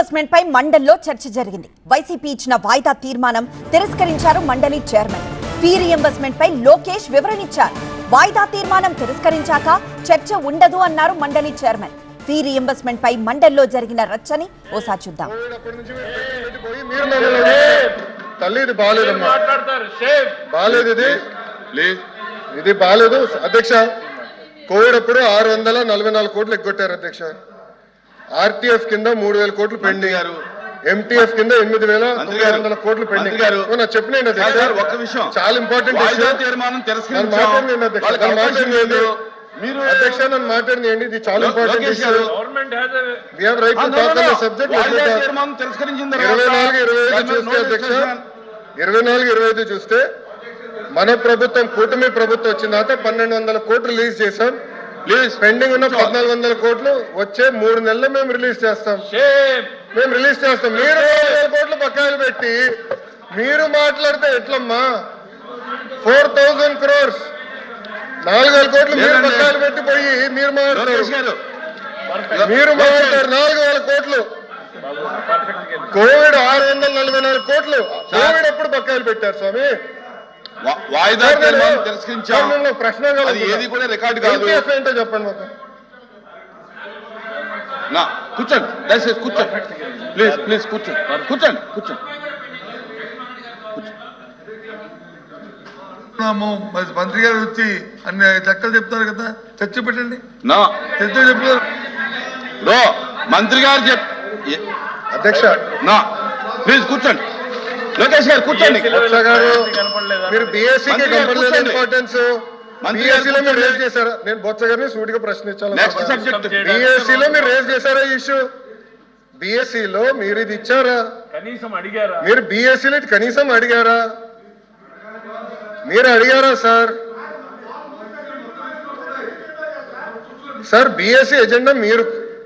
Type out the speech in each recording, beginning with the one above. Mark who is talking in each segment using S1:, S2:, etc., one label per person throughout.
S1: Reimbursement పై మండలిలో చర్చ జరిగింది. వైసీపీ ఇచ్చిన వాయిదా తీర్మానం తిరస్కరించారు మండలి చైర్మన్. ఫీ రీయింబర్స్మెంట్ పై లోకేష్ వివరణిచ్చారు. వాయిదా తీర్మానం తిరస్కరించాక చర్చ ఉండదు అన్నారు మండలి చైర్మన్. ఫీ రీయింబర్స్మెంట్ పై మండలిలో జరిగిన రచ్చని ఓసారి చూద్దాం.
S2: ఇది బాలేదు అధ్యక్ష. కోవిడ్ అప్పుడు 644 కోట్లు ఎగ్గొట్టారు అధ్యక్ష. ఆర్టీఎఫ్ కింద 3000 కోట్లు పెండింగ్, ఎంటీఎఫ్ కింద 8900 కోట్లు పెండింగ్. చెప్పిన
S3: ఒక్క విషయం
S2: చాలా ఇంపార్టెంట్ అధ్యక్ష, నన్ను మాట్లాడినండి. ఇది చాలా ఇంపార్టెంట్ ఇష్యూ. 24-25 చూస్తే మన ప్రభుత్వం కూటమి ప్రభుత్వం వచ్చిన తర్వాత 1200 కోట్లు రిలీజ్ చేశాం. ప్లీజ్ పెండింగ్ ఉన్న 1400 కోట్లు వచ్చే 3 నెలలు మేము రిలీజ్ చేస్తాం. మీరు 4000 కోట్లు బకాయిలు పెట్టి మీరు మాట్లాడితే ఎట్లమ్మా? 4000 crores 4000 కోట్లు మీరు బకాయిలు పెట్టిపోయి మీరు మాట్లాడతారు. 4000 కోట్లు కోవిడ్ 644 కోట్లు కోవిడ్ ఎప్పుడు బకాయిలు పెట్టారు స్వామి?
S3: వాయిదా తిరస్కరించారు.
S2: ప్రశ్న
S3: ఏది కూడా రికార్డు కాదు.
S2: ఏంటో చెప్పండి మాకు.
S3: కూర్చోండి దయచేసి కూర్చోండి. ప్లీజ్ కూర్చోండి.
S4: మంత్రి గారు వచ్చి అన్ని చక్కలు చెప్తారు కదా, చర్చ పెట్టండి. చర్చ చెప్తారు.
S3: మంత్రి గారు
S2: అధ్యక్ష
S3: ప్లీజ్ కూర్చోండి. లోకేష్ గారు కూర్చోండి.
S2: మీరు బీఎస్సీకి కనపడలేదు ఇంపార్టెన్స్. బీఎస్సీలో మీరు రేజ్ చేశారా? నేను బొత్స గారిని సూటిగా ప్రశ్నించాను. బీఎస్సీలో మీరు రేజ్ చేశారా ఈ ఇష్యూ? బీఎస్సీలో మీరు ఇది ఇచ్చారా? మీరు బీఎస్సీలో ఇది కనీసం అడిగారా? మీరు అడిగారా సార్? బీఎస్సీ ఎజెండా మీరు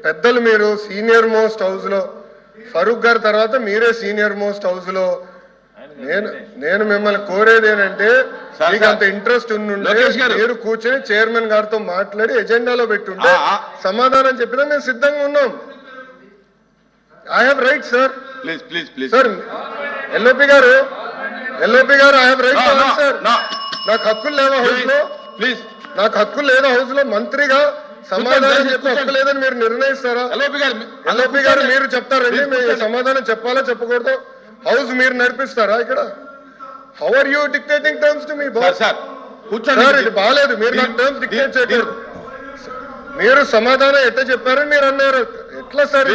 S2: పెద్దలు, మీరు సీనియర్ మోస్ట్ హౌస్ లో, ఫరూక్ గారి తర్వాత మీరే సీనియర్ మోస్ట్ హౌస్ లో. నేను మిమ్మల్ని కోరేది ఏంటంటే, మీకు అంత ఇంట్రెస్ట్ ఉండుంటే మీరు కూర్చొని చైర్మన్ గారితో మాట్లాడి ఎజెండాలో పెట్టుంటే సమాధానం చెప్పినా మేము సిద్ధంగా ఉన్నాం. I have right sir. Sir LOP గారు ఐ హావ్ రైట్ సార్. నాకు హక్కులు లేవా హౌస్ లో? నాకు హక్కులు లేదా హౌస్ లో? మంత్రిగా సమాధానం చెప్పే హక్కు లేదని మీరు నిర్ణయిస్తారా? ఎల్ఓపి గారు మీరు చెప్తారండి సమాధానం చెప్పాలా చెప్పకూడదు? హౌస్ మీరు నడిపిస్తారా ఇక్కడ? How are you dictating terms to మీ బాస్? సార్ ఇది బాగాలేదు. మీరు నాకు టర్మ్స్ డిక్టేట్ చేయకూడదు. మీరు సమాధానం ఎట్లా చెప్పారని మీరు అన్నారు. ఎట్లా సార్?